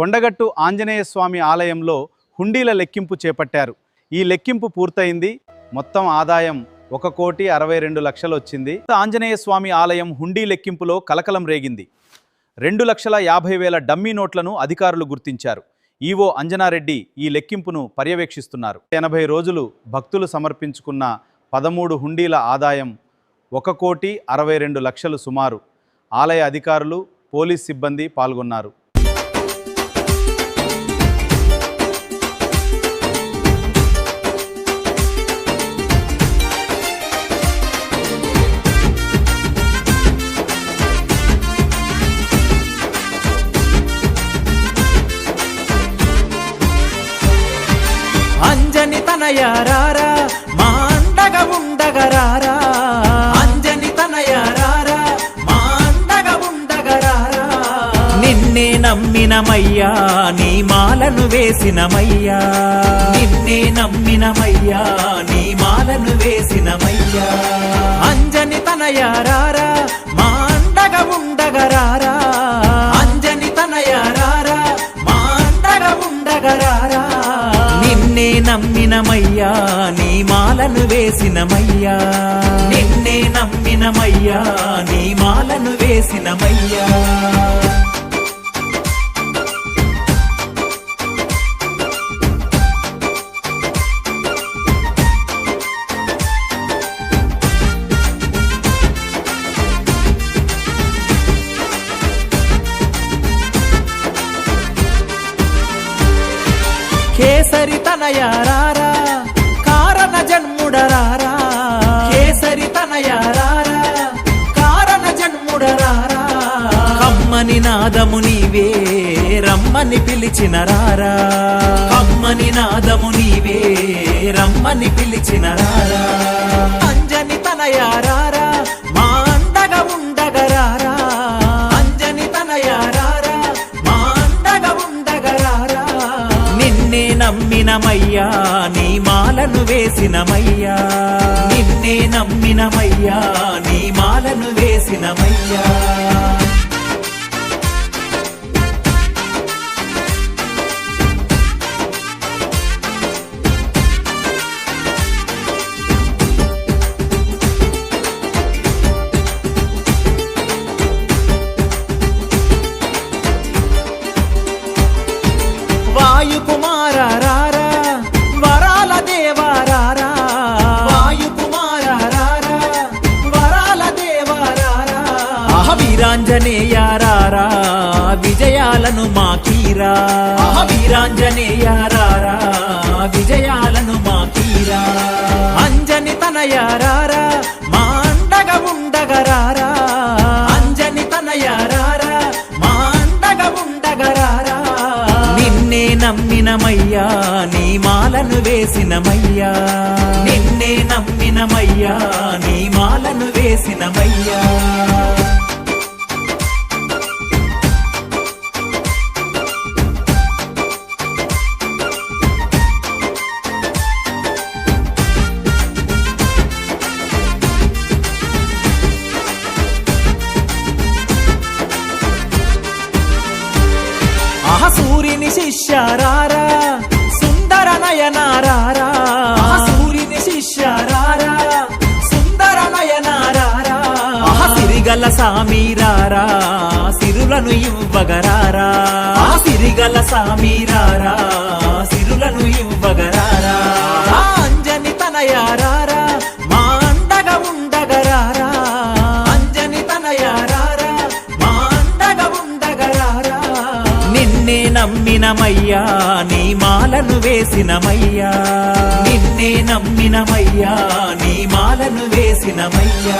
కొండగట్టు ఆంజనేయ స్వామి ఆలయంలో హుండీల లెక్కింపు చేపట్టారు. ఈ లెక్కింపు పూర్తయింది. మొత్తం ఆదాయం 1,62,00,000 వచ్చింది. ఆంజనేయ స్వామి ఆలయం హుండీ లెక్కింపులో కలకలం రేగింది. 2,50,000 డమ్మీ నోట్లను అధికారులు గుర్తించారు. ఈవో అంజనారెడ్డి ఈ లెక్కింపును పర్యవేక్షిస్తున్నారు. 80 రోజులు భక్తులు సమర్పించుకున్న 13 హుండీల ఆదాయం 1,62,00,000 సుమారు. ఆలయ అధికారులు, పోలీస్ సిబ్బంది పాల్గొన్నారు. అంజని తనయారారా మా అండగా ఉండగరారా, అంజని తనయారారా మా అండగా ఉండగరారా. నిన్నే నమ్మినమయ్యా నీ మాలను వేసినమయ్యా, నిన్నే నమ్మినమయ్యా నీ మాలను వేసినమయ్యా. అంజని తనయారారా మా అండగా ఉండగరారా, అంజని తనయారారా మా అండగా ఉండగరారా. నిన్నే నమ్మినమయ్యా నీ మాలను వేసినమయ్యా, నిన్నే నమ్మినమయ్యా నీ మాలను వేసినమయ్యా. కేసరి తనయారారా కారణ జన్ముడరారా, కేసరి తనయారారా కారణ జన్ముడరారా. కమ్మని నాదము నీవే రమ్మని పిలిచిన రారా, కమ్మని నాదము నీవే రమ్మని పిలిచిన రారా. అంజని తనయారారా మా అండగా ఉండగరారా, అంజని తనయారారా మా అండగా ఉండగరారా. నిన్నే నమ్మినమయ్యా నీ మాలను వేసినమయ్యా, నిన్నే నమ్మినమయ్యా నీ మాలను వేసినమయ్యా. వాయుకుమారారా వరాల దేవారారా, వాయుకుమారారా వరాల దేవారారా. వీరాంజనేయారారా విజయాలను మాకీరా, వీరాంజనేయారారా విజయాలను మాకీరా. అంజని తనయారారా మా అండగా ఉండగరారా, అంజని తనయారారా మా అండగా ఉండగరారా. నిన్నే నమ్మినమయ్యా నీ మాలను వేసినమయ్యా, నిన్నే నమ్మినమయ్యా నీ మాలను వేసినమయ్యా. సూర్యుని శిష్యారారా సుందర నయనారారా, సూర్యుని శిష్యారారా సుందర నయనారారా. సిరిగల సామీరారా సిరులను ఇవ్వగరారా, సిరిగల సామీరారా సిరులను ఇవ్వగరారా. అంజని తనయారారా మా అండగా ఉండగరారా, అంజని తనయారారా మా అండగా ఉండగరారా. నిన్నే నమ్మినమయ్యా నీ మాలను వేసినమయ్యా, నిన్నే నమ్మినమయ్యా నీ మాలను వేసినమయ్యా.